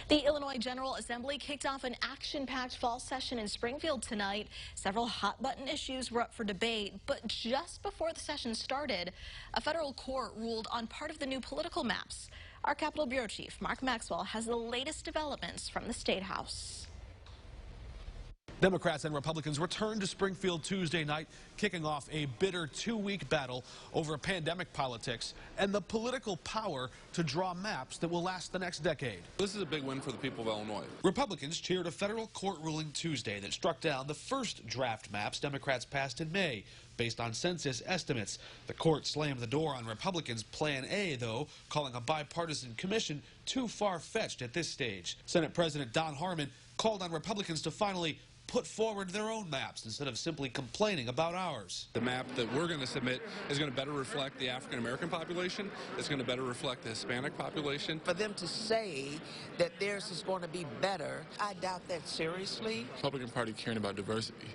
The Illinois General Assembly kicked off an action-packed fall session in Springfield tonight. Several hot-button issues were up for debate, but just before the session started, a federal court ruled on part of the new political maps. Our Capitol Bureau Chief, Mark Maxwell, has the latest developments from the State House. Democrats and Republicans returned to Springfield Tuesday night, kicking off a bitter two-week battle over pandemic politics and the political power to draw maps that will last the next decade. This is a big win for the people of Illinois. Republicans cheered a federal court ruling Tuesday that struck down the first draft maps Democrats passed in May, based on census estimates. The court slammed the door on Republicans' Plan A, though, calling a bipartisan commission too far-fetched at this stage. Senate President Don Harmon called on Republicans to finally put forward their own maps instead of simply complaining about ours. The map that we're going to submit is going to better reflect the African-American population. It's going to better reflect the Hispanic population. For them to say that theirs is going to be better, I doubt that seriously. Republican Party caring about diversity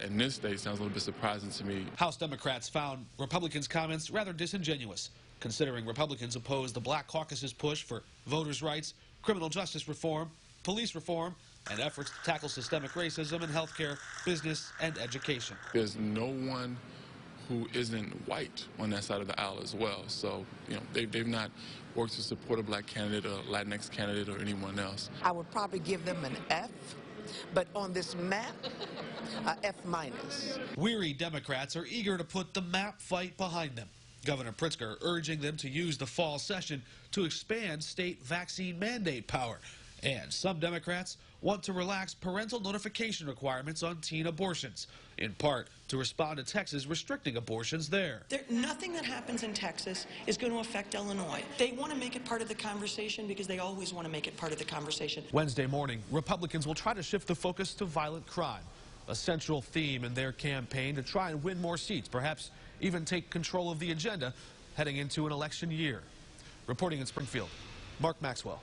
in this state sounds a little bit surprising to me. House Democrats found Republicans' comments rather disingenuous, considering Republicans oppose the Black Caucus's push for voters' rights, criminal justice reform, police reform, and efforts to tackle systemic racism in healthcare, business, and education. There's no one who isn't white on that side of the aisle as well. So, you know, they've not worked to support a black candidate or a Latinx candidate or anyone else. I would probably give them an F, but on this map, F-. Weary Democrats are eager to put the map fight behind them. Governor Pritzker urging them to use the fall session to expand state vaccine mandate power. And some Democrats want to relax parental notification requirements on teen abortions, in part to respond to Texas restricting abortions there. Nothing that happens in Texas is going to affect Illinois. They want to make it part of the conversation because they always want to make it part of the conversation. Wednesday morning, Republicans will try to shift the focus to violent crime, a central theme in their campaign to try and win more seats, perhaps even take control of the agenda heading into an election year. Reporting in Springfield, Mark Maxwell.